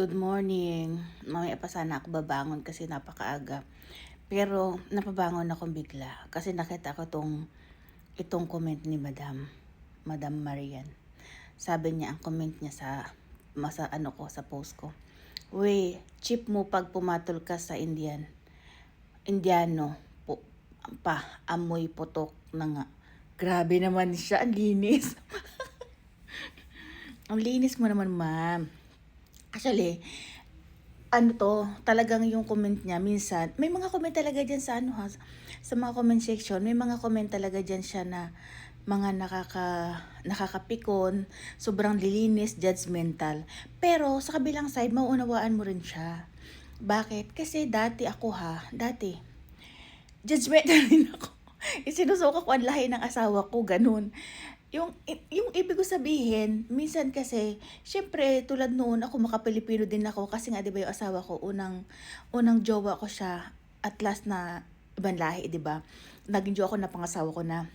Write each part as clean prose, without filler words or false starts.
Good morning. Mamaya pa sana ako babangon kasi napakaaga. Pero napabangon ako bigla kasi nakita ko itong comment ni Madam Marian. Sabi niya, ang comment niya sa post ko. "We, cheap mo pag pumatol ka sa Indiano. Amoy putok na nga." Grabe naman siya, ang linis. Ang linis mo naman, ma'am. Actually, talagang yung comment niya, minsan, may mga comment talaga dyan sa mga comment section, may mga comment talaga dyan siya na mga nakakapikon, sobrang lilinis, judgmental. Pero sa kabilang side, mauunawaan mo rin siya. Bakit? Kasi dati, judgmental din ako. Isinusuka ko ang lahi ng asawa ko, ganun. Yung ibig ko sabihin, minsan kasi, syempre, tulad noon, ako makapilipino din ako, kasi nga, di ba, yung asawa ko, unang jowa ko siya, at last na ibang lahi, di ba? Naging jowa ko na pangasawa ko na.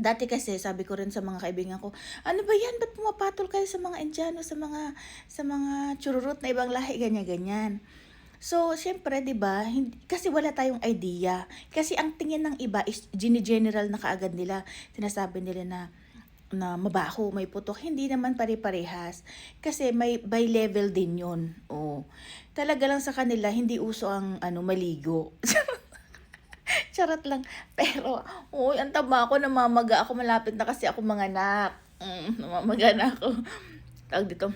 Dati kasi, sabi ko rin sa mga kaibigan ko, ano ba yan? Ba't pumapatol kayo sa mga Indiano, sa mga chururut na ibang lahi, ganyan-ganyan. So, syempre, 'di ba, kasi wala tayong idea. Kasi ang tingin ng iba is general na kaagad nila. Sinasabi nila na mabaho, may putok. Hindi naman pare-parehas. Kasi may by level din 'yon. Oh. Talaga lang sa kanila hindi uso ang maligo. Charot lang. Pero, uy, ang taba ko, namamaga ako, malapit na kasi ako manganak. Namamaga na ako. Tawag dito.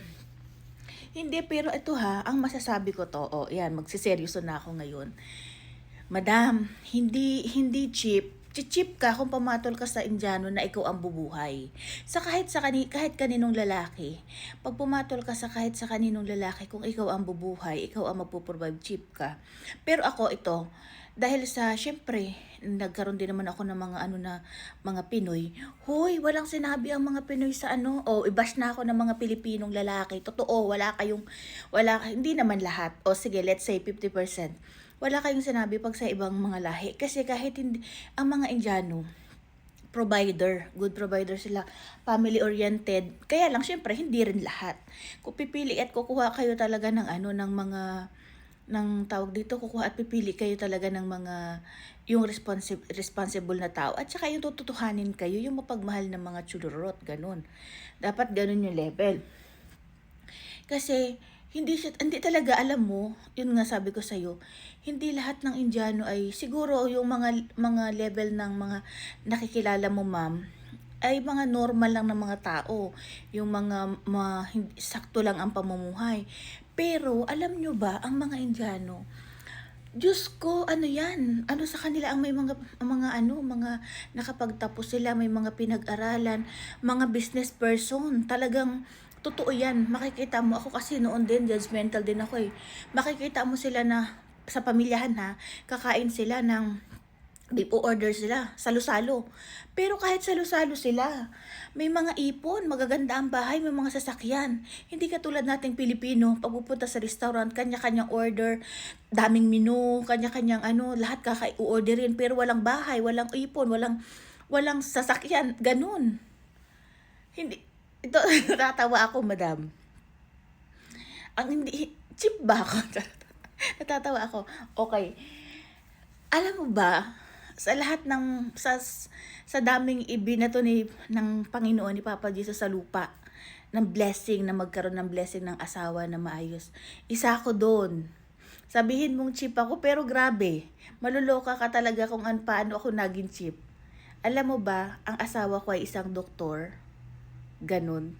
Hindi, pero ito ang masasabi ko to, yan, magsiseryoso na ako ngayon. Madam, hindi cheap. Cheap ka kung pamatol ka sa Indiano na ikaw ang bubuhay. Kahit kaninong lalaki. Pag pumatol ka kahit sa kaninong lalaki, kung ikaw ang bubuhay, ikaw ang magpo-provide, cheap ka. Pero ako ito, dahil syempre, nagkaroon din naman ako ng mga Pinoy. Hoy, walang sinabi ang mga Pinoy sa i-bash na ako ng mga Pilipinong lalaki. Totoo, hindi naman lahat. Sige, let's say 50%. Wala kayong sinabi pag sa ibang mga lahi. Kasi kahit hindi, ang mga Indiano, good provider sila, family-oriented. Kaya lang, syempre, hindi rin lahat. Kung pipili at kukuha kayo talaga tawag dito, kukuha at pipili kayo talaga ng yung responsible na tao. At saka yung tututuhanin kayo, yung mapagmahal ng mga chulurot, ganun. Dapat ganun yung level. Kasi, hindi talaga, alam mo, yun nga sabi ko sa'yo, hindi lahat ng Indiano ay, siguro yung mga level ng mga nakikilala mo, ma'am, ay mga normal lang ng mga tao. Yung sakto lang ang pamumuhay. Pero, alam nyo ba, ang mga Indiano, Diyos ko, ano yan? Ano sa kanila ang may mga nakapagtapos sila, may mga pinag-aralan, mga business person. Talagang totoo yan. Makikita mo, ako kasi noon din, judgmental din ako eh. Makikita mo sila na sa pamilyahan kakain sila ng beef order sila, salo-salo. Pero kahit salo-salo sila, may mga ipon, magaganda ang bahay, may mga sasakyan. Hindi katulad nating Pilipino, pag pupunta sa restaurant, kanya-kanyang order, daming menu, kanya-kanyang lahat orderin pero walang bahay, walang ipon, walang sasakyan, ganun. Hindi, ito, natatawa ako, madam. Cheap ba ako? Natatawa ako. Okay. Alam mo ba, sa lahat sa daming ibinato ng Panginoon ni Papa Jesus sa lupa, ng blessing, na magkaroon ng blessing ng asawa na maayos, isa ako doon. Sabihin mong cheap ako, pero grabe, maluloka ka talaga kung paano ako naging cheap. Alam mo ba, ang asawa ko ay isang doktor, ganun.